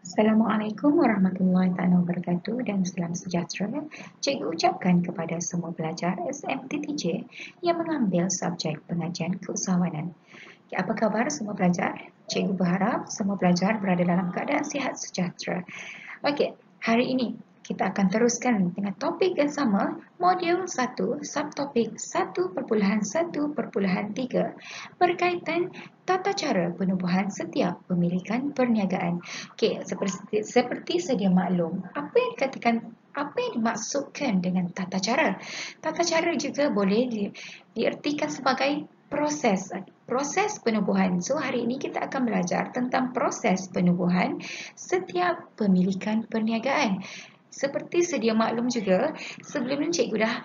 Assalamualaikum warahmatullahi wabarakatuh dan salam sejahtera. Cikgu ucapkan kepada semua pelajar SMTTJ yang mengambil subjek pengajian keusahawanan. Apa khabar semua pelajar? Cikgu berharap semua pelajar berada dalam keadaan sihat sejahtera. Okey, hari ini kita akan teruskan dengan topik yang sama, modul 1, subtopik 1.1.3 berkaitan tata cara penubuhan setiap pemilikan perniagaan. Okey, seperti sedia maklum, apa yang dimaksudkan dengan tata cara? Tata cara juga boleh diartikan sebagai proses penubuhan. So hari ini kita akan belajar tentang proses penubuhan setiap pemilikan perniagaan. Seperti sedia maklum juga, sebelum ini cikgu dah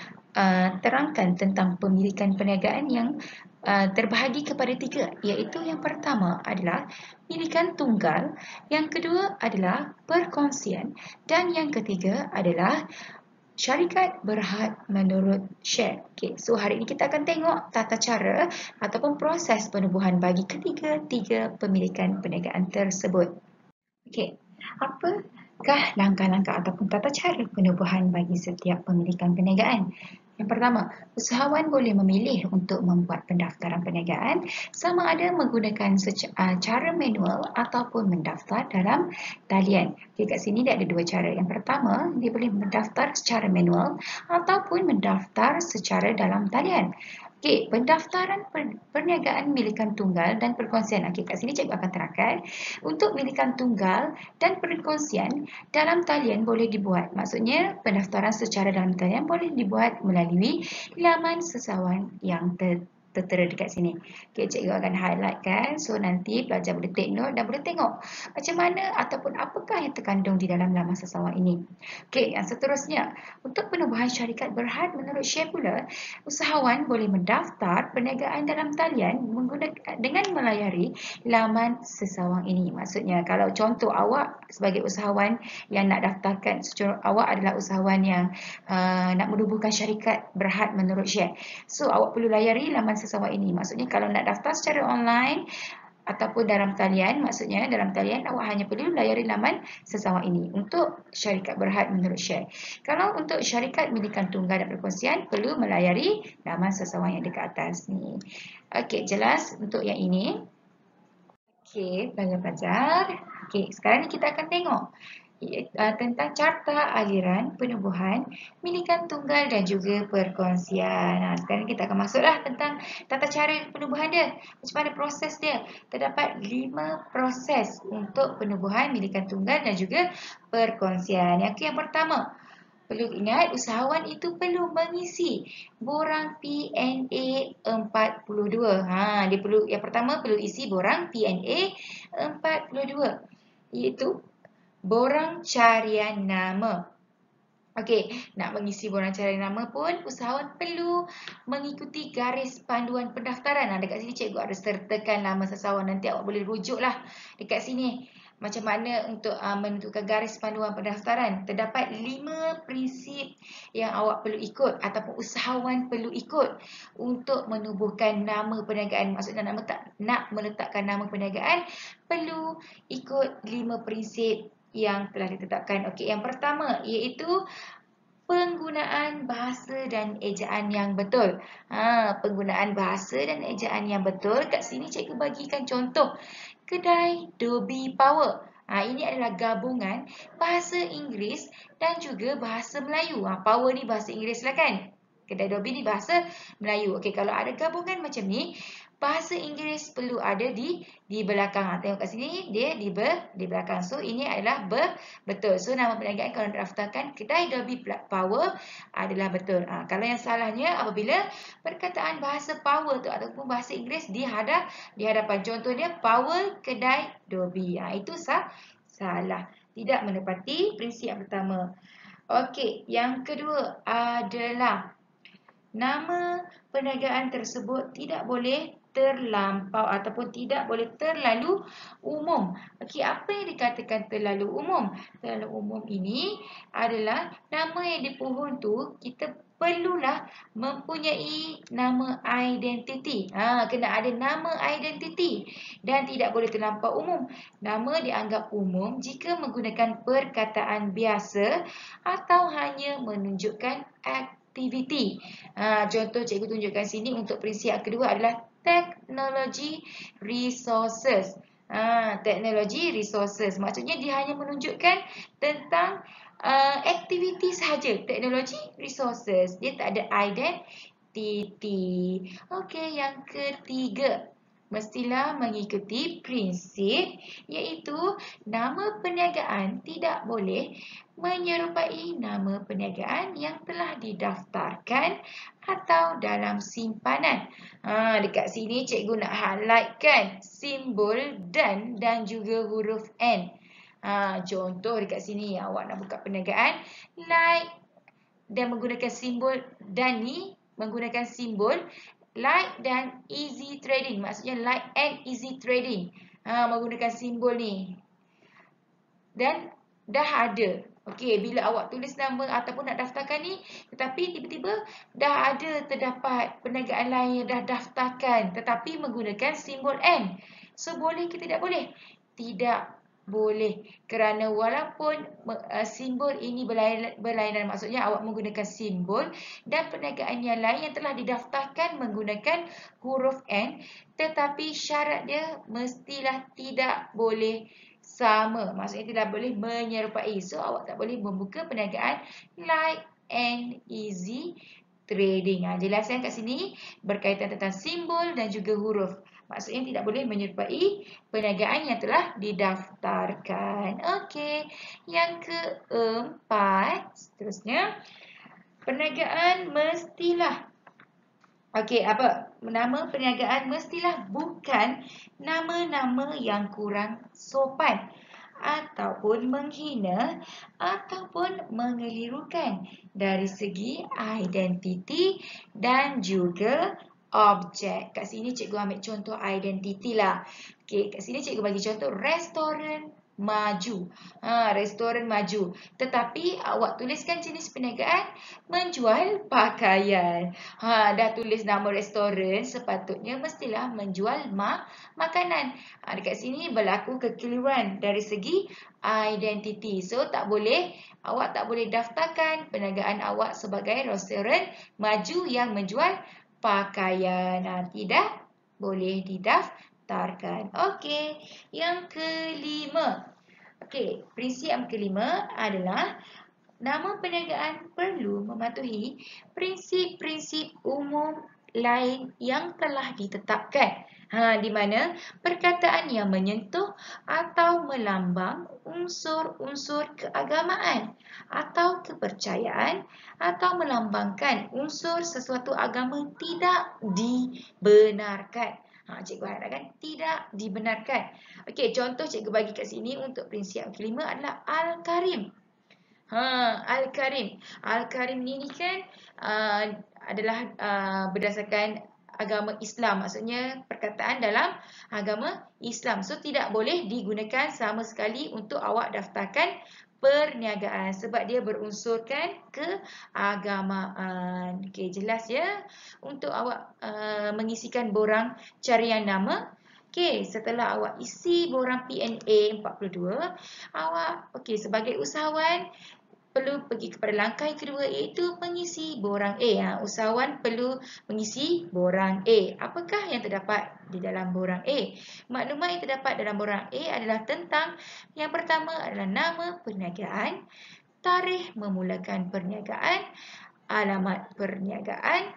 terangkan tentang pemilikan perniagaan yang terbahagi kepada 3, iaitu yang pertama adalah milikan tunggal, yang kedua adalah perkongsian, dan yang ketiga adalah syarikat berhad menurut share. Okay, so hari ini kita akan tengok tata cara ataupun proses penubuhan bagi ketiga-tiga pemilikan perniagaan tersebut. Okey, apakah langkah-langkah ataupun tata cara penubuhan bagi setiap pemilikan perniagaan? Yang pertama, usahawan boleh memilih untuk membuat pendaftaran perniagaan sama ada menggunakan cara manual ataupun mendaftar dalam talian. Okay, kat sini dia ada 2 cara. Yang pertama, dia boleh mendaftar secara manual ataupun mendaftar secara dalam talian. Okey, pendaftaran perniagaan milikan tunggal dan perkongsian. Okey, kat sini cikgu akan terangkan. Untuk milikan tunggal dan perkongsian dalam talian boleh dibuat. Maksudnya, pendaftaran secara dalam talian boleh dibuat melalui laman sesawan yang tertera dekat sini. Okey, cikgu akan highlightkan. So, nanti pelajar boleh take note dan boleh tengok macam mana ataupun apakah yang terkandung di dalam laman sesawan ini. Okey, yang seterusnya, untuk penubuhan syarikat berhad menurut share pula, usahawan boleh mendaftar perniagaan dalam talian dengan melayari laman sesawang ini. Maksudnya, kalau contoh awak sebagai usahawan yang nak daftarkan, awak adalah usahawan yang nak menubuhkan syarikat berhad menurut share. So, awak perlu layari laman sesawang ini. Maksudnya, kalau nak daftar secara online ataupun dalam talian, maksudnya dalam talian awak hanya perlu layari laman sesawang ini untuk syarikat berhad menurut share. Kalau untuk syarikat milikan tunggal dan perkongsian, perlu melayari laman sesawang yang dekat atas ni. Okey, jelas untuk yang ini. Okey, pelajar-pelajar. Okey, sekarang ni kita akan tengok tentang carta aliran penubuhan milikan tunggal dan juga perkongsian. Sekarang kita akan masuklah tentang tata cara penubuhan dia. Macam mana proses dia? Terdapat 5 proses untuk penubuhan milikan tunggal dan juga perkongsian. Yang pertama, perlu ingat usahawan itu perlu mengisi borang PNA 42. Dia perlu, yang pertama perlu isi borang PNA 42, iaitu borang carian nama. Okey, nak mengisi borang carian nama pun usahawan perlu mengikuti garis panduan pendaftaran. Dekat sini cikgu ada sertakan nama sesawan, nanti awak boleh rujuklah dekat sini. Macam mana untuk menentukan garis panduan pendaftaran. Terdapat 5 prinsip yang awak perlu ikut ataupun usahawan perlu ikut untuk menubuhkan nama perniagaan. Maksudnya nak meletakkan nama perniagaan, perlu ikut 5 prinsip yang telah ditetapkan. Okey, yang pertama iaitu penggunaan bahasa dan ejaan yang betul. Penggunaan bahasa dan ejaan yang betul. Kat sini cikgu bagikan contoh. Kedai Dobi Power. Ini adalah gabungan bahasa Inggeris dan juga bahasa Melayu. Power ni bahasa Inggeris lah kan? Kedai Dobi ni bahasa Melayu. Okey, kalau ada gabungan macam ni, bahasa Inggeris perlu ada di belakang. Tengok kat sini, dia di belakang. So, ini adalah betul. So, nama perniagaan kalau daftarkan kedai Dobi Power adalah betul. Kalau yang salahnya apabila perkataan bahasa power tu ataupun bahasa Inggeris di hadapan. Contohnya Power Kedai Dobi. Itu salah. Tidak menepati prinsip yang pertama. Okey, yang kedua adalah nama perniagaan tersebut tidak boleh terlampau ataupun tidak boleh terlalu umum. Okey, apa yang dikatakan terlalu umum? Terlalu umum ini adalah nama yang dipohon tu kita perlulah mempunyai nama identiti. Kena ada nama identiti dan tidak boleh terlampau umum. Nama dianggap umum jika menggunakan perkataan biasa atau hanya menunjukkan aktiviti. Contoh cikgu tunjukkan sini untuk prinsip yang kedua adalah technology resources. Technology resources maksudnya dia hanya menunjukkan tentang aktiviti sahaja. Teknologi resources. Dia tak ada identiti. Okey, yang ketiga. Mestilah mengikuti prinsip iaitu nama perniagaan tidak boleh menyerupai nama perniagaan yang telah didaftarkan atau dalam simpanan. Dekat sini cikgu nak highlightkan simbol dan juga huruf N. Contoh dekat sini awak nak buka perniagaan like dan menggunakan simbol dan ni menggunakan simbol like dan easy trading, maksudnya like and easy trading. Menggunakan simbol ni dan dah ada. Okey, bila awak tulis nama ataupun nak daftarkan ni, tetapi tiba-tiba dah ada terdapat perniagaan lain yang dah daftarkan tetapi menggunakan simbol N. So boleh ke tidak boleh? Tidak boleh, kerana walaupun simbol ini berlainan, maksudnya awak menggunakan simbol dan perniagaan yang lain yang telah didaftarkan menggunakan huruf N, tetapi syarat dia mestilah tidak boleh sama, maksudnya tidak boleh menyerupai. So awak tak boleh membuka perniagaan like and easy trading. Jelas kan kat sini berkaitan tentang simbol dan juga huruf. Maksudnya tidak boleh menyerupai perniagaan yang telah didaftarkan. Okey, yang keempat, seterusnya, perniagaan mestilah nama perniagaan mestilah bukan nama-nama yang kurang sopan ataupun menghina ataupun mengelirukan dari segi identiti dan juga objek. Kat sini cikgu ambil contoh identiti lah. Okey, kat sini cikgu bagi contoh restoran maju. Restoran maju. Tetapi awak tuliskan jenis perniagaan menjual pakaian. Dah tulis nama restoran, sepatutnya mestilah menjual makanan. Dekat sini berlaku kekeliruan dari segi identiti. So awak tak boleh daftarkan perniagaan awak sebagai restoran maju yang menjual pakaian. Tidak boleh didaftarkan. Okey, yang kelima. Okey, prinsip yang kelima adalah nama perniagaan perlu mematuhi prinsip-prinsip umum lain yang telah ditetapkan. Di mana perkataan yang menyentuh atau melambang unsur-unsur keagamaan atau kepercayaan atau melambangkan unsur sesuatu agama tidak dibenarkan. Cikgu harapkan tidak dibenarkan. Okey, contoh cikgu bagi kat sini untuk prinsip yang kelima adalah Al-Karim. Al-Karim. Al-Karim ni kan adalah berdasarkan agama Islam. Maksudnya perkataan dalam agama Islam. So tidak boleh digunakan sama sekali untuk awak daftarkan perniagaan sebab dia berunsurkan keagamaan. Okey, jelas ya untuk awak mengisikan borang carian nama. Okey, setelah awak isi borang PNA 42, awak sebagai usahawan perlu pergi kepada langkah yang kedua iaitu mengisi borang A. Usahawan perlu mengisi borang A. Apakah yang terdapat di dalam borang A? Maklumat yang terdapat dalam borang A adalah tentang yang pertama adalah nama perniagaan, tarikh memulakan perniagaan, alamat perniagaan,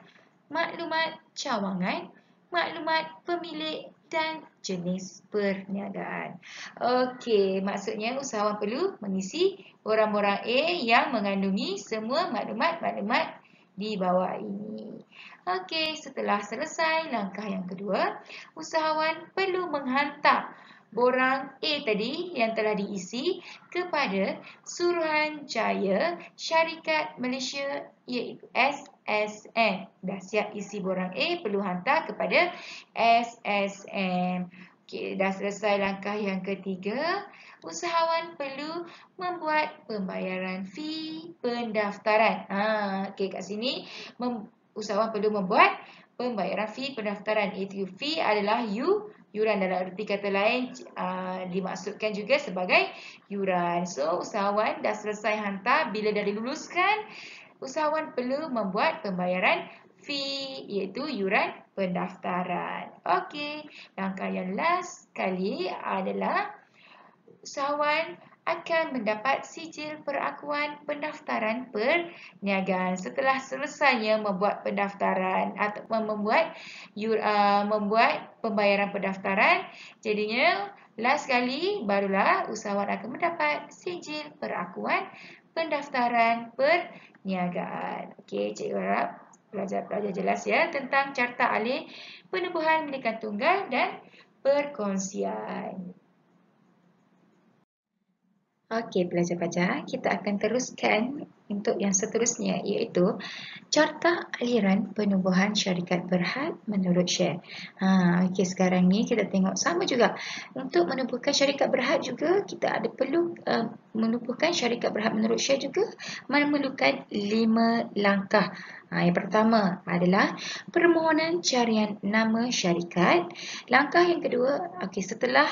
maklumat cawangan, maklumat pemilik dan jenis perniagaan. Okey, maksudnya usahawan perlu mengisi borang-borang A yang mengandungi semua maklumat-maklumat di bawah ini. Okey, setelah selesai langkah yang kedua, usahawan perlu menghantar borang A tadi yang telah diisi kepada Suruhanjaya Syarikat Malaysia iaitu SSM. Dah siap isi borang A, perlu hantar kepada SSM. Okey, dah selesai langkah yang ketiga. usahawan perlu membuat pembayaran fee pendaftaran. Okey, kat sini usahawan perlu membuat pembayaran fee pendaftaran. Itu fee adalah yuran, dalam erti kata lain dimaksudkan juga sebagai yuran. So, usahawan dah selesai hantar, bila dah diluluskan, usahawan perlu membuat pembayaran fee, iaitu yuran pendaftaran. Okey, langkah yang last kali adalah usahawan akan mendapat sijil perakuan pendaftaran perniagaan setelah selesainya membuat pendaftaran atau membuat pembayaran pendaftaran. Jadinya last kali barulah usahawan akan mendapat sijil perakuan pendaftaran perniagaan. Okey, cikgu harap pelajar-pelajar jelas ya tentang carta alih penubuhan milikan tunggal dan perkongsian. Okey, pelajar-pelajar, kita akan teruskan untuk yang seterusnya, iaitu carta aliran penubuhan syarikat berhad menurut share. Okey, sekarang ni kita tengok sama juga. Untuk menubuhkan syarikat berhad juga, kita ada perlu menubuhkan syarikat berhad menurut share juga memerlukan 5 langkah. Yang pertama adalah permohonan carian nama syarikat. Langkah yang kedua, setelah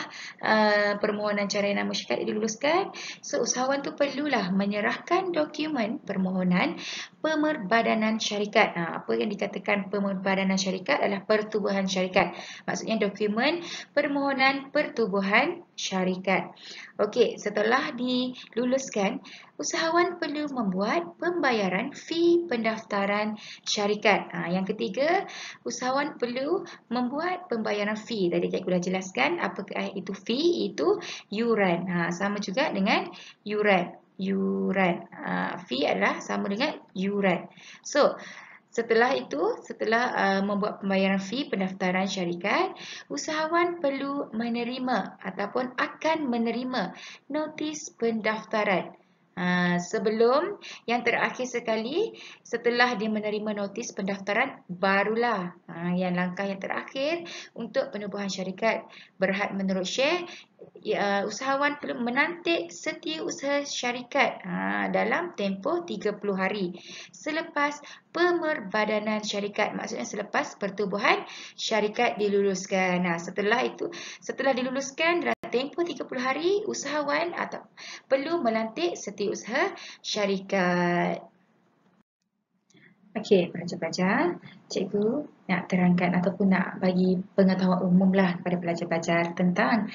permohonan carian nama syarikat diluluskan, so usahawan tu perlulah menyerahkan dokumen permohonan pemerbadanan syarikat. Apa yang dikatakan pemerbadanan syarikat adalah pertubuhan syarikat. Maksudnya dokumen permohonan pertubuhan syarikat. Okey, setelah diluluskan, usahawan perlu membuat pembayaran fee pendaftaran syarikat. Yang ketiga, usahawan perlu membuat pembayaran fee. Tadi cikgu dah jelaskan apakah itu fee, itu yuran. Sama juga dengan yuran. Fee adalah sama dengan yuran. So, setelah membuat pembayaran fee pendaftaran syarikat, usahawan perlu menerima ataupun akan menerima notis pendaftaran. Sebelum yang terakhir sekali, setelah dia menerima notis pendaftaran, barulah yang langkah yang terakhir untuk penubuhan syarikat berhad menurut share, usahawan perlu menantik setiausaha syarikat dalam tempoh 30 hari selepas pemerbadanan syarikat, maksudnya selepas pertubuhan syarikat diluluskan. Setelah diluluskan dalam tempoh 30 hari, usahawan perlu melantik setiausaha syarikat. Okey, pelajar-pelajar, cikgu nak terangkan ataupun nak bagi pengetahuan umumlah kepada pelajar-pelajar tentang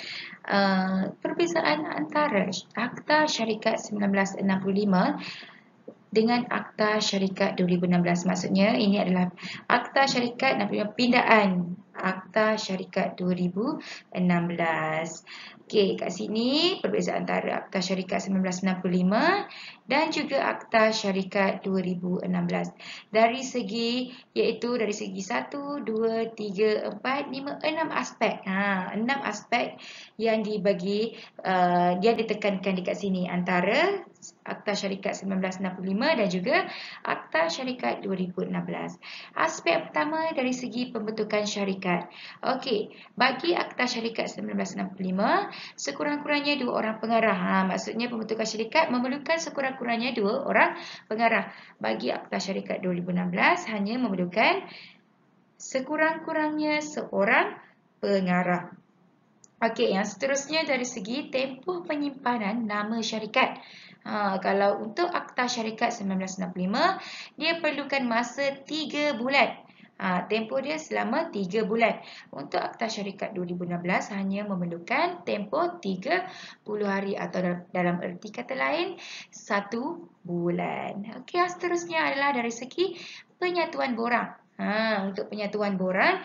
perbezaan antara Akta Syarikat 1965 dengan Akta Syarikat 2016. Maksudnya ini adalah Akta Syarikat 65 pindaan Akta Syarikat 2016. Okey, kat sini perbezaan antara Akta Syarikat 1965 dan juga Akta Syarikat 2016. Dari segi 1, 2, 3, 4, 5, 6 aspek. 6 aspek yang dibagi, dia ditekankan dekat sini antara Akta Syarikat 1965 dan juga Akta Syarikat 2016. Aspek pertama dari segi pembentukan syarikat. Okey, bagi Akta Syarikat 1965, sekurang-kurangnya 2 orang pengarah. Maksudnya pembentukan syarikat memerlukan sekurang-kurangnya 2 orang pengarah. Bagi Akta Syarikat 2016 hanya memerlukan sekurang-kurangnya seorang pengarah. Okey, yang seterusnya dari segi tempoh penyimpanan nama syarikat. Kalau untuk Akta Syarikat 1965, dia perlukan masa 3 bulan. Tempoh dia selama 3 bulan. Untuk Akta Syarikat 2016 hanya memerlukan tempoh 30 hari atau dalam erti kata lain 1 bulan. Okey, yang seterusnya adalah dari segi penyatuan borang. Untuk penyatuan borang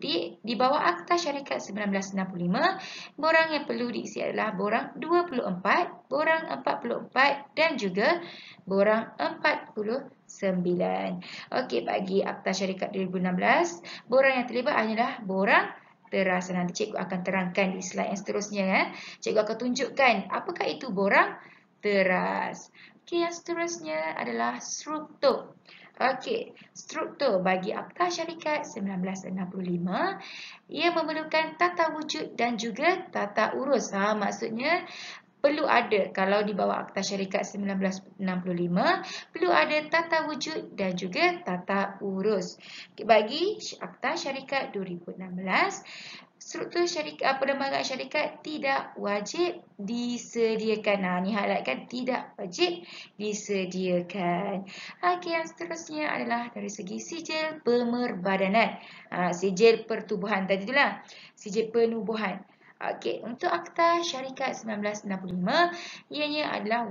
di bawah Akta Syarikat 1965, borang yang perlu diisi adalah borang 24, borang 44 dan juga borang 49. Okey, bagi Akta Syarikat 2016, borang yang terlibat hanyalah borang teras. Nanti cikgu akan terangkan di slide yang seterusnya. Cikgu akan tunjukkan apakah itu borang teras. Okey, yang seterusnya adalah struktur. Okey, struktur bagi Akta Syarikat 1965, ia memerlukan tata wujud dan juga tata urus. Maksudnya perlu ada, kalau di bawah Akta Syarikat 1965, perlu ada tata wujud dan juga tata urus. Bagi Akta Syarikat 2016, struktur syarikat, perlembagaan syarikat tidak wajib disediakan. Ini highlightkan, tidak wajib disediakan. Okey, yang seterusnya adalah dari segi sijil pemerbadanan. Sijil pertubuhan tadi itulah. Sijil penubuhan. Okey, untuk Akta Syarikat 1965, ianya adalah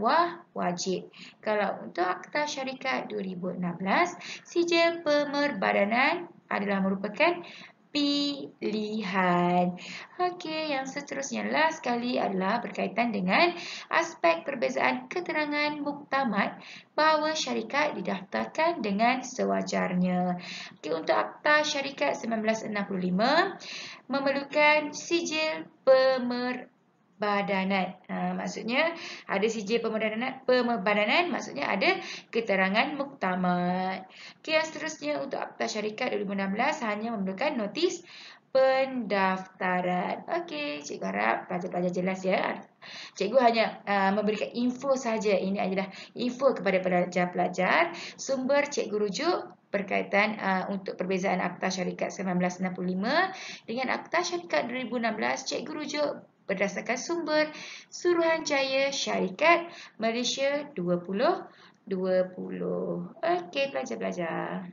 wajib. Kalau untuk Akta Syarikat 2016, sijil pemerbadanan adalah merupakan pilihan. Okey, yang seterusnya last sekali adalah berkaitan dengan aspek perbezaan keterangan muktamad bahawa syarikat didaftarkan dengan sewajarnya. Okey, untuk Akta Syarikat 1965 memerlukan sijil pemerbadanan. Maksudnya ada sijil pemerbadanan, maksudnya ada keterangan muktamad. Okey, yang seterusnya untuk Akta Syarikat 2016 hanya memerlukan notis pendaftaran. Okey, cikgu harap pelajar-pelajar jelas ya. Cikgu hanya memberikan info saja. Ini adalah info kepada pelajar-pelajar. Sumber cikgu rujuk berkaitan untuk perbezaan Akta Syarikat 1965 dengan Akta Syarikat 2016, cikgu rujuk berdasarkan sumber Suruhanjaya Syarikat Malaysia 2020. Okey, pelajar-pelajar.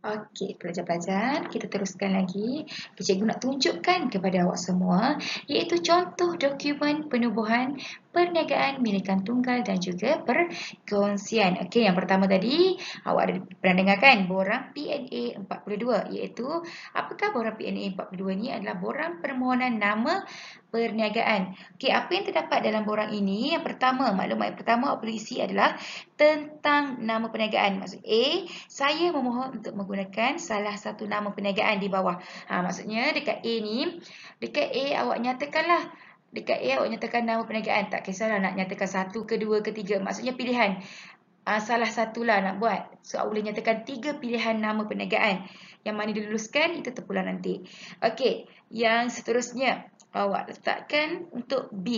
Okey, pelajar-pelajar, kita teruskan lagi. Cikgu nak tunjukkan kepada awak semua iaitu contoh dokumen penubuhan perniagaan milikan tunggal dan juga perkongsian. Okey, yang pertama tadi awak ada pernah dengarkan borang PNA 42, iaitu apakah borang PNA 42 ni adalah borang permohonan nama perniagaan. Okey, apa yang terdapat dalam borang ini? Yang pertama, maklumat yang pertama awak perlu isi adalah tentang nama perniagaan. Maksud A, saya memohon untuk menggunakan salah satu nama perniagaan di bawah. Maksudnya dekat A ni, dekat A awak nyatakanlah. Dekat A awak nyatakan nama perniagaan. Tak kisahlah nak nyatakan satu, kedua, ketiga. Maksudnya pilihan. Salah satulah nak buat. So, awak boleh nyatakan 3 pilihan nama perniagaan. Yang mana diluluskan, itu terpulang nanti. Okey, yang seterusnya. Awak letakkan untuk B,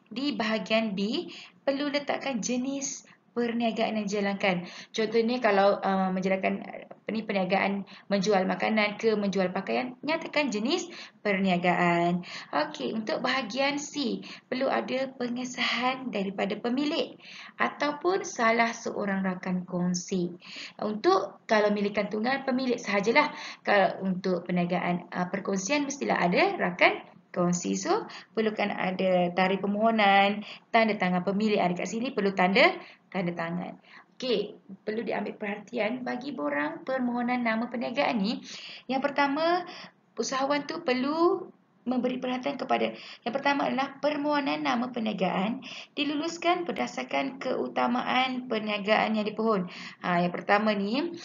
di bahagian B, perlu letakkan jenis perniagaan yang dijalankan. Contohnya kalau menjalankan perniagaan menjual makanan ke menjual pakaian, nyatakan jenis perniagaan. Okey, untuk bahagian C, perlu ada pengesahan daripada pemilik ataupun salah seorang rakan kongsi. Untuk kalau milikan tunggal, pemilik sahajalah. Kalau untuk perniagaan perkongsian, mestilah ada rakan kongsi. So, perlukan ada tarikh permohonan, tanda tangan pemilik. Ada kat sini perlu tanda tangan. Okey, perlu diambil perhatian bagi borang permohonan nama perniagaan ni. Yang pertama, usahawan tu perlu memberi perhatian kepada yang pertama adalah permohonan nama perniagaan diluluskan berdasarkan keutamaan perniagaan yang dipohon. Yang pertama ni,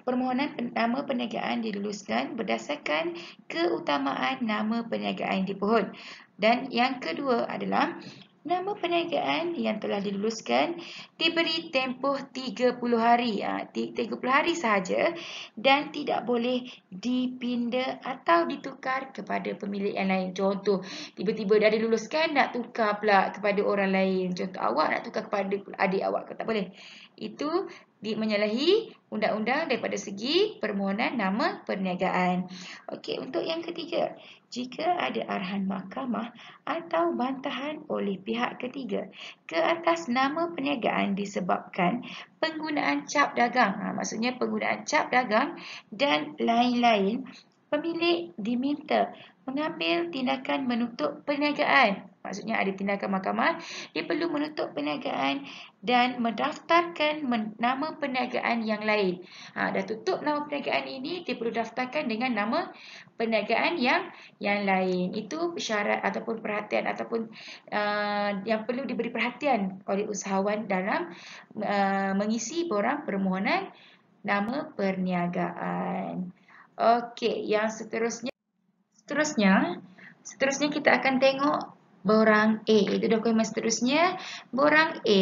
permohonan nama perniagaan diluluskan berdasarkan keutamaan nama perniagaan dipohon. Dan yang kedua adalah nama perniagaan yang telah diluluskan diberi tempoh 30 hari. 30 hari sahaja dan tidak boleh dipinda atau ditukar kepada pemilik yang lain. Contoh, tiba-tiba dah diluluskan nak tukar pula kepada orang lain. Contoh, awak nak tukar kepada adik awak, tak boleh. Itu menyalahi undang-undang daripada segi permohonan nama perniagaan. Okey, untuk yang ketiga, jika ada arahan mahkamah atau bantahan oleh pihak ketiga ke atas nama perniagaan disebabkan penggunaan cap dagang, maksudnya penggunaan cap dagang dan lain-lain, pemilik diminta mengambil tindakan menutup perniagaan. Maksudnya ada tindakan mahkamah, dia perlu menutup perniagaan dan mendaftarkan nama perniagaan yang lain. Dah tutup nama perniagaan ini, dia perlu daftarkan dengan nama perniagaan yang lain. Itu syarat ataupun perhatian ataupun yang perlu diberi perhatian oleh usahawan dalam mengisi borang permohonan nama perniagaan. Okey, yang seterusnya kita akan tengok borang A. Itu dokumen seterusnya. Borang A,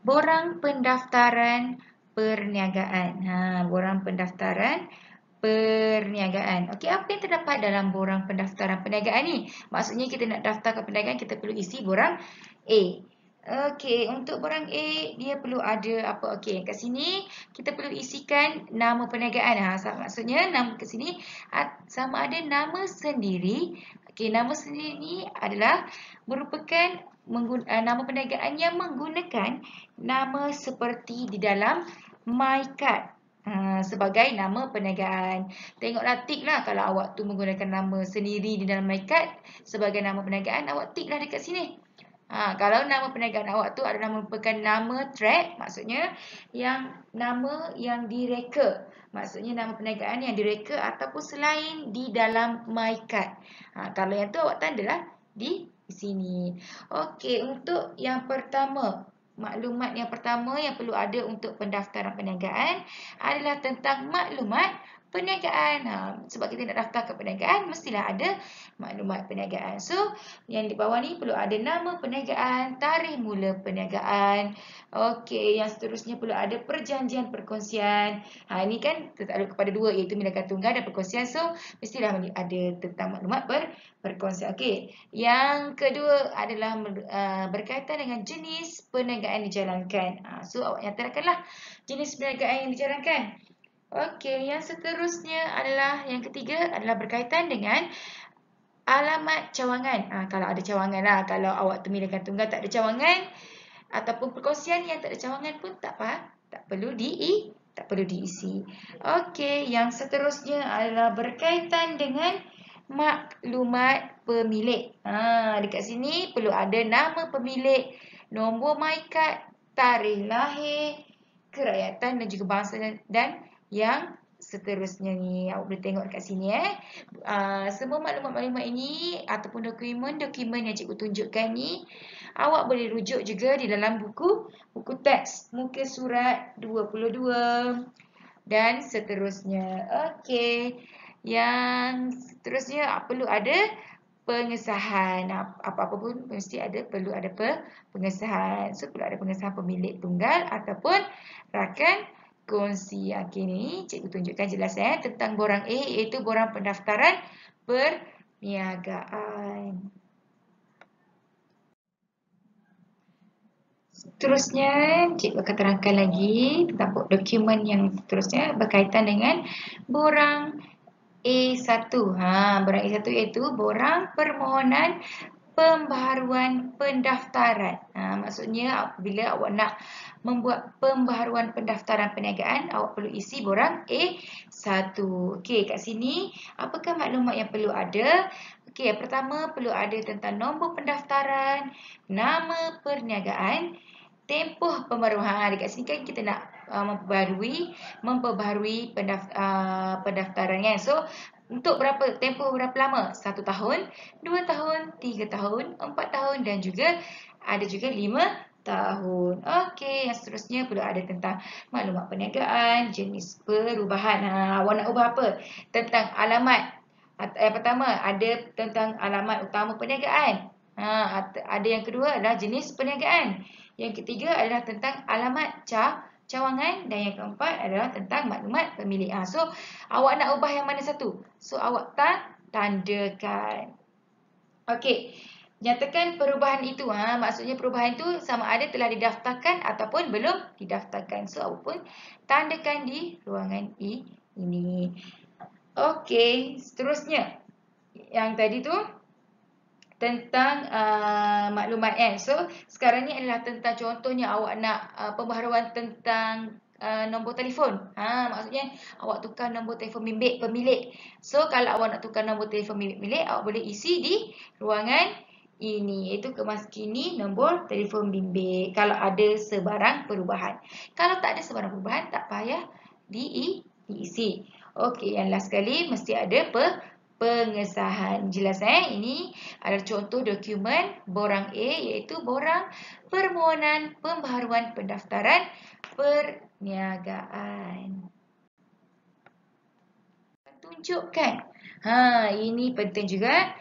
borang pendaftaran perniagaan. Borang pendaftaran perniagaan. Okey, apa yang terdapat dalam borang pendaftaran perniagaan ni? Maksudnya kita nak daftarkan perniagaan, kita perlu isi borang A. Okey, untuk borang A, dia perlu ada apa? Okey, kat sini kita perlu isikan nama perniagaan. Maksudnya nama kat sini sama ada nama sendiri. Okey, nama sendiri ni adalah merupakan nama perniagaan yang menggunakan nama seperti di dalam MyCard. Sebagai nama perniagaan. Tengoklah tik lah kalau awak tu menggunakan nama sendiri di dalam MyCard sebagai nama perniagaan, awak tik lah dekat sini. Kalau nama perniagaan awak tu adalah merupakan nama track, maksudnya nama yang direka. Maksudnya nama perniagaan yang direka ataupun selain di dalam MyCard. Kalau yang tu awak tandalah di sini. Okey, untuk yang pertama, maklumat yang pertama yang perlu ada untuk pendaftaran perniagaan adalah tentang maklumat perniagaan. Sebab kita nak daftar ke perniagaan, mestilah ada maklumat perniagaan. So, yang di bawah ni perlu ada nama perniagaan, tarikh mula perniagaan. Okey, yang seterusnya perlu ada perjanjian perkongsian. Ini kan tertakluk kepada dua, iaitu milakan tunggal dan perkongsian. So, mestilah ada tentang maklumat perkongsian. Okey, yang kedua adalah berkaitan dengan jenis perniagaan dijalankan. So, awak nyatakanlah jenis perniagaan yang dijalankan. Okey, yang seterusnya adalah yang ketiga adalah berkaitan dengan alamat cawangan. Kalau ada cawangan lah. Kalau awak tu milakan tunggal tak ada cawangan ataupun perkongsian yang tak ada cawangan pun tak apa, tak perlu diisi. Okey, yang seterusnya adalah berkaitan dengan maklumat pemilik. Dekat sini perlu ada nama pemilik, nombor MyCard, tarikh lahir, kerakyatan dan juga bangsa dan yang seterusnya ni. Awak boleh tengok dekat sini semua maklumat-maklumat ini ataupun dokumen-dokumen yang cikgu tunjukkan ni awak boleh rujuk juga di dalam buku teks muka surat 22 dan seterusnya. Okey. Yang seterusnya perlu ada pengesahan. Apa-apa pun mesti perlu ada pengesahan. So perlu ada pengesahan pemilik tunggal ataupun rakan kongsi. Okey, ni cikgu tunjukkan jelas tentang borang A, iaitu borang pendaftaran perniagaan. Seterusnya, cikgu akan terangkan lagi tentang dokumen yang seterusnya berkaitan dengan borang A1. Borang A1 iaitu borang permohonan pembaharuan pendaftaran. Maksudnya apabila awak nak membuat pembaharuan pendaftaran perniagaan, awak perlu isi borang A1. Okey, kat sini apakah maklumat yang perlu ada? Okey, yang pertama perlu ada tentang nombor pendaftaran, nama perniagaan, tempoh pembaharuan. Dekat sini kan kita nak memperbaharui pendaftaran kan. So, untuk tempoh berapa lama? 1 tahun, 2 tahun, 3 tahun, 4 tahun dan juga ada juga 5 tahun. Okey, yang seterusnya perlu ada tentang maklumat perniagaan, jenis perubahan. Awak nak ubah apa? Tentang alamat. Yang pertama ada tentang alamat utama perniagaan. Ada yang kedua adalah jenis perniagaan. Yang ketiga adalah tentang alamat cawangan dan yang keempat adalah tentang maklumat pemilik. So, awak nak ubah yang mana satu? So, awak tandakan. Okey, nyatakan perubahan itu. Maksudnya perubahan itu sama ada telah didaftarkan ataupun belum didaftarkan. So, awak pun tandakan di ruangan ini. Okey, seterusnya. Yang tadi tu tentang maklumat So, sekarang ni adalah tentang contohnya awak nak pembaharuan tentang nombor telefon. Maksudnya awak tukar nombor telefon pemilik. So, kalau awak nak tukar nombor telefon pemilik, awak boleh isi di ruangan ini, iaitu kemas kini nombor telefon bimbit kalau ada sebarang perubahan. Kalau tak ada sebarang perubahan, tak payah diisi. Okey, yang last sekali mesti ada pengesahan. Jelas ini adalah contoh dokumen borang A, iaitu borang permohonan pembaharuan pendaftaran perniagaan. Tunjukkan. Ini penting juga.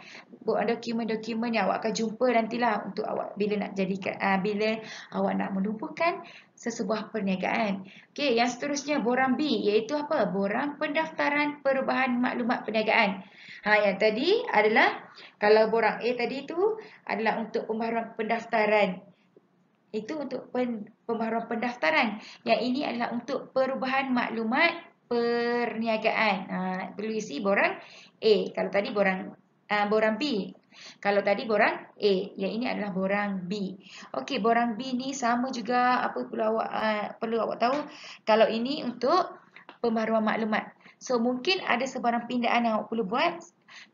dokumen-dokumen yang awak akan jumpa nantilah untuk awak bila nak jadikan bila awak nak menubuhkan sesebuah perniagaan. Okey, yang seterusnya borang B iaitu apa? Borang pendaftaran perubahan maklumat perniagaan. Yang tadi adalah kalau borang A tadi tu adalah untuk pembaharuan pendaftaran. Itu untuk pembaharuan pendaftaran. Yang ini adalah untuk perubahan maklumat perniagaan. Perlu isi borang A. Kalau tadi borang B. Kalau tadi borang A. Yang ini adalah borang B. Okey, borang B ni sama juga. Apa perlu awak tahu? Kalau ini untuk pembaharuan maklumat. So, mungkin ada sebarang pindaan yang awak perlu buat.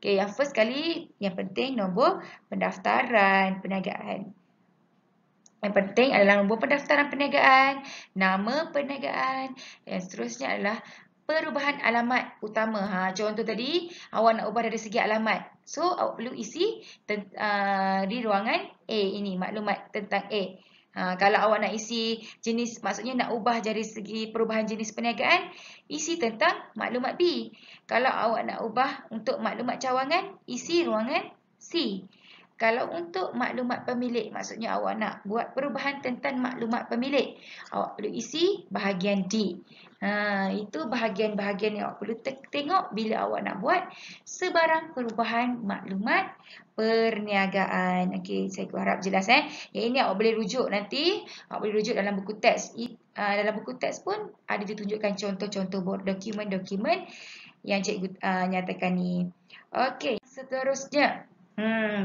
Okey, yang first kali, yang penting nombor pendaftaran perniagaan. Yang penting adalah nombor pendaftaran perniagaan, nama perniagaan, dan seterusnya adalah perubahan alamat utama. Contoh tadi, awak nak ubah dari segi alamat. So, awak perlu isi di ruangan A ini, maklumat tentang A. Kalau awak nak isi jenis, maksudnya nak ubah dari segi perubahan jenis perniagaan, isi tentang maklumat B. Kalau awak nak ubah untuk maklumat cawangan, isi ruangan C. Kalau untuk maklumat pemilik, maksudnya awak nak buat perubahan tentang maklumat pemilik, awak perlu isi bahagian D. Itu bahagian-bahagian yang awak perlu tengok bila awak nak buat sebarang perubahan maklumat perniagaan. Okey, saya harap jelas. Yang ini awak boleh rujuk nanti, awak boleh rujuk dalam buku teks. Dalam buku teks pun ada ditunjukkan contoh-contoh dokumen-dokumen yang cikgu nyatakan ni. Okey, seterusnya.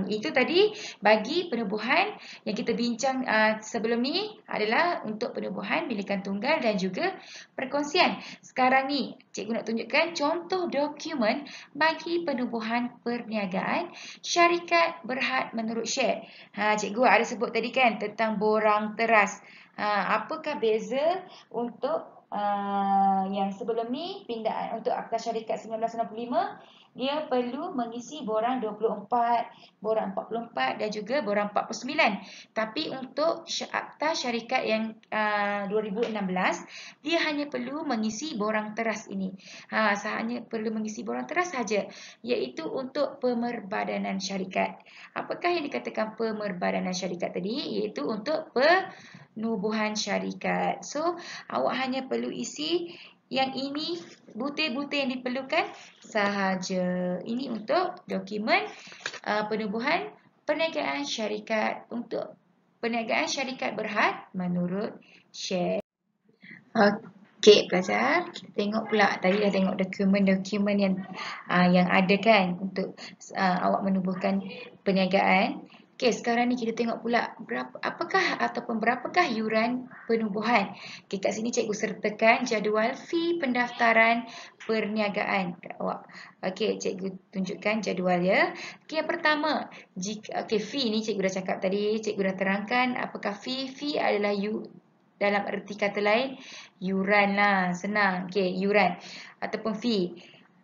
Itu tadi bagi penubuhan yang kita bincang sebelum ni adalah untuk penubuhan milikan tunggal dan juga perkongsian. Sekarang ni cikgu nak tunjukkan contoh dokumen bagi penubuhan perniagaan syarikat berhad menurut share. Cikgu ada sebut tadi kan tentang borang teras. Apakah beza untuk yang sebelum ni pindaan untuk Akta Syarikat 1965, dia perlu mengisi borang 24, borang 44 dan juga borang 49. Tapi untuk Akta Syarikat yang 2016, dia hanya perlu mengisi borang teras ini. Hanya perlu mengisi borang teras saja, iaitu untuk pemerbadanan syarikat. Apakah yang dikatakan pemerbadanan syarikat tadi? Iaitu untuk penubuhan syarikat. So, awak hanya perlu isi yang ini, butir-butir yang diperlukan sahaja. Ini untuk dokumen penubuhan perniagaan syarikat untuk perniagaan syarikat berhad menurut share. Okey, pelajar, kita tengok pula. Tadi dah tengok dokumen-dokumen yang ada kan untuk awak menubuhkan perniagaan. Okey, sekarang ni kita tengok pula berapakah yuran penubuhan. Okey, kat sini cikgu sertakan jadual fee pendaftaran perniagaan kat awak. Okey, cikgu tunjukkan jadual ya. Okey, yang pertama, fee ni cikgu dah cakap tadi, cikgu dah terangkan apakah fee. Fee adalah dalam erti kata lain yuran lah, senang. Okey, yuran ataupun fee.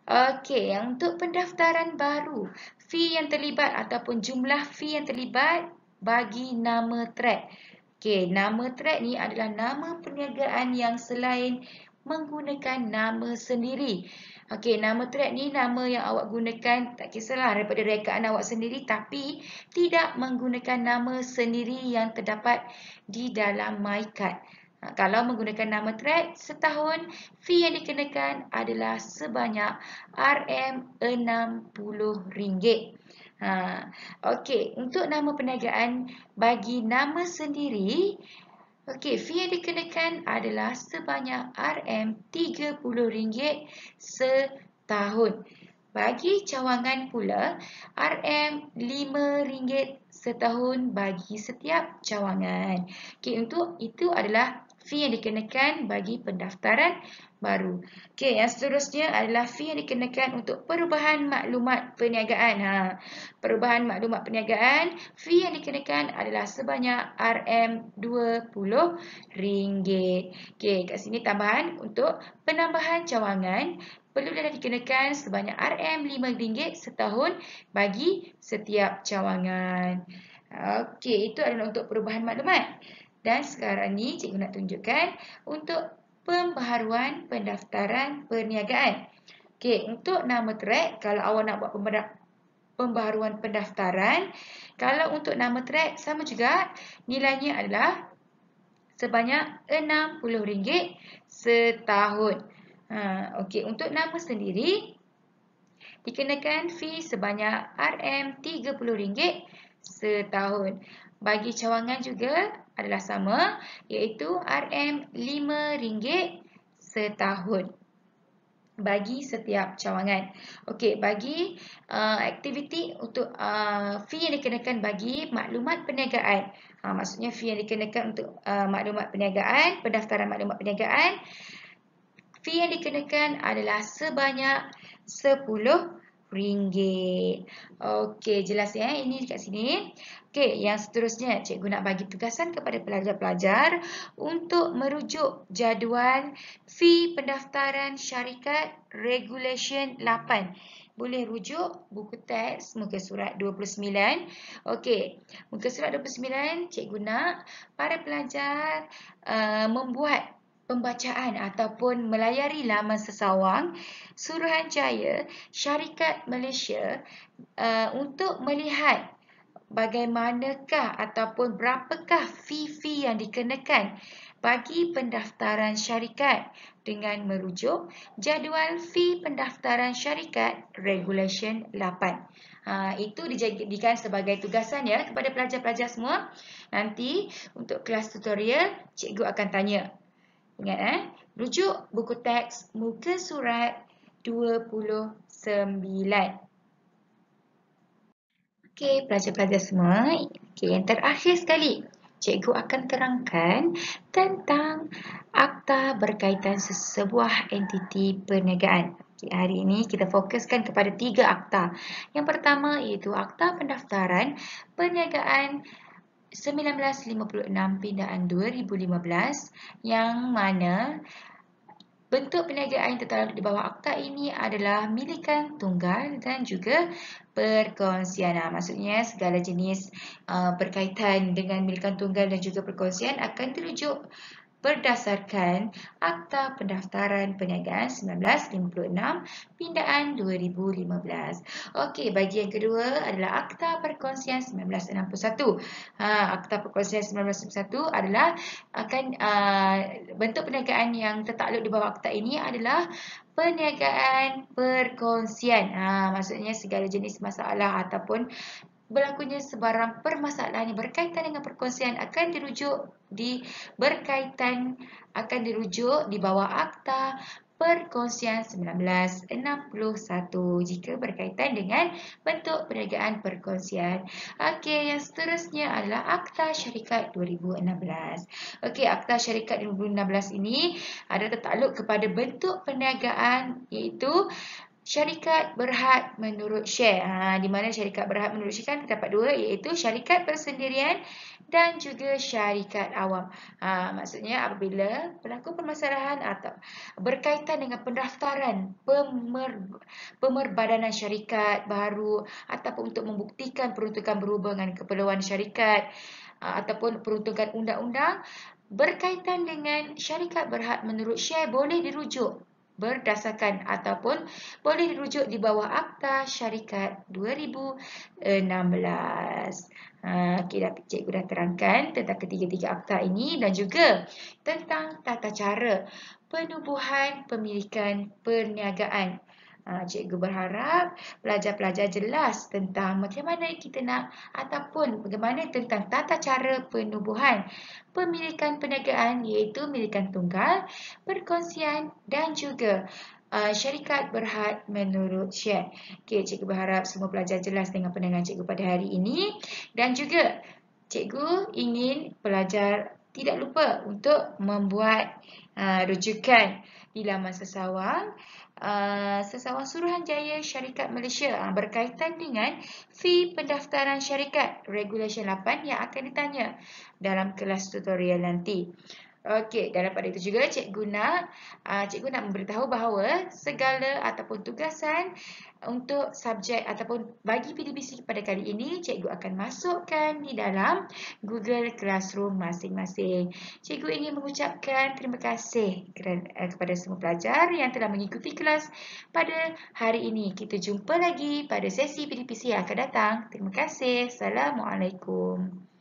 Okey, yang untuk pendaftaran baru, fee yang terlibat ataupun jumlah fee yang terlibat bagi nama track. Okey, nama track ni adalah nama perniagaan yang selain menggunakan nama sendiri. Okey, nama track ni nama yang awak gunakan, tak kisahlah daripada rekaan awak sendiri, tapi tidak menggunakan nama sendiri yang terdapat di dalam MyCard. Kalau menggunakan nama track, setahun fee yang dikenakan adalah sebanyak RM60. Okey, untuk nama perniagaan bagi nama sendiri, okey, fee yang dikenakan adalah sebanyak RM30 setahun. Bagi cawangan pula, RM5 setahun bagi setiap cawangan. Okey, untuk itu adalah fee yang dikenakan bagi pendaftaran baru. Okey, yang seterusnya adalah fee yang dikenakan untuk perubahan maklumat perniagaan. Perubahan maklumat perniagaan, fee yang dikenakan adalah sebanyak RM20. Okey, kat sini tambahan untuk penambahan cawangan perlu dikenakan sebanyak RM5 setahun bagi setiap cawangan. Okey, itu adalah untuk perubahan maklumat. Dan sekarang ni cikgu nak tunjukkan untuk pembaharuan pendaftaran perniagaan. Okey, untuk nama track, kalau awak nak buat pembaharuan pendaftaran. Kalau untuk nama track sama juga, nilainya adalah sebanyak RM60 setahun. Okey, untuk nama sendiri dikenakan fee sebanyak RM30 setahun. Bagi cawangan juga adalah sama, iaitu RM5 setahun bagi setiap cawangan. Okey, bagi aktiviti untuk fee yang dikenakan bagi maklumat perniagaan. Maksudnya fee yang dikenakan untuk maklumat perniagaan, pendaftaran maklumat perniagaan, fee yang dikenakan adalah sebanyak RM10. Okey, jelas ya ini dekat sini. Okey, yang seterusnya cikgu nak bagi tugasan kepada pelajar-pelajar untuk merujuk jadual fee pendaftaran syarikat Regulation 8. Boleh rujuk buku teks muka surat 29. Okey, muka surat 29 cikgu nak para pelajar membuat pembacaan ataupun melayari laman sesawang Suruhanjaya Syarikat Malaysia untuk melihat bagaimanakah ataupun berapakah fee-fee yang dikenakan bagi pendaftaran syarikat dengan merujuk jadual fee pendaftaran syarikat Regulation 8. Itu dijadikan sebagai tugasan ya kepada pelajar-pelajar semua. Nanti untuk kelas tutorial cikgu akan tanya. Ingat rujuk buku teks muka surat 29. Okey, pelajar-pelajar semua. Okey, yang terakhir sekali, cikgu akan terangkan tentang akta berkaitan sebuah entiti perniagaan. Okay, hari ini kita fokuskan kepada 3 akta. Yang pertama iaitu Akta Pendaftaran Perniagaan 1956 pindaan 2015 yang mana bentuk perniagaan yang tertakluk di bawah akta ini adalah milikan tunggal dan juga perkongsian. Maksudnya segala jenis berkaitan dengan milikan tunggal dan juga perkongsian akan dirujuk berdasarkan Akta Pendaftaran Perniagaan 1956 pindaan 2015. Okey, bagi yang kedua adalah Akta Perkongsian 1961. Akta Perkongsian 1961 adalah bentuk perniagaan yang tertakluk di bawah akta ini adalah perniagaan perkongsian. Maksudnya segala jenis masalah ataupun berlakunya sebarang permasalahan yang berkaitan dengan perkongsian akan dirujuk di bawah Akta Perkongsian 1961 jika berkaitan dengan bentuk perniagaan perkongsian. Okey, yang seterusnya adalah Akta Syarikat 2016. Okey, Akta Syarikat 2016 ini ada tertakluk kepada bentuk perniagaan iaitu syarikat berhad menurut share. Di mana syarikat berhad menurut share kan terdapat dua iaitu syarikat persendirian dan juga syarikat awam. Maksudnya apabila berlaku permasalahan atau berkaitan dengan pendaftaran pemerbadanan syarikat baru ataupun untuk membuktikan peruntukan berhubungan dengan keperluan syarikat ataupun peruntukan undang-undang berkaitan dengan syarikat berhad menurut share boleh dirujuk berdasarkan ataupun boleh dirujuk di bawah Akta Syarikat 2016. Cikgu dah terangkan tentang ketiga-tiga akta ini dan juga tentang tata cara penubuhan pemilikan perniagaan. Cikgu berharap pelajar-pelajar jelas tentang bagaimana kita nak ataupun bagaimana tentang tata cara penubuhan pemilikan perniagaan iaitu milikan tunggal, perkongsian dan juga syarikat berhad menurut share. Okey, cikgu berharap semua pelajar jelas dengan pandangan cikgu pada hari ini dan juga cikgu ingin pelajar tidak lupa untuk membuat rujukan di laman sesawang Suruhanjaya Syarikat Malaysia berkaitan dengan fee pendaftaran syarikat Regulation 8 yang akan ditanya dalam kelas tutorial nanti. Okey, dan daripada itu juga cikgu nak memberitahu bahawa segala ataupun tugasan untuk subjek ataupun bagi PDPC pada kali ini, cikgu akan masukkan di dalam Google Classroom masing-masing. Cikgu ingin mengucapkan terima kasih kepada semua pelajar yang telah mengikuti kelas pada hari ini. Kita jumpa lagi pada sesi PDPC yang akan datang. Terima kasih. Assalamualaikum.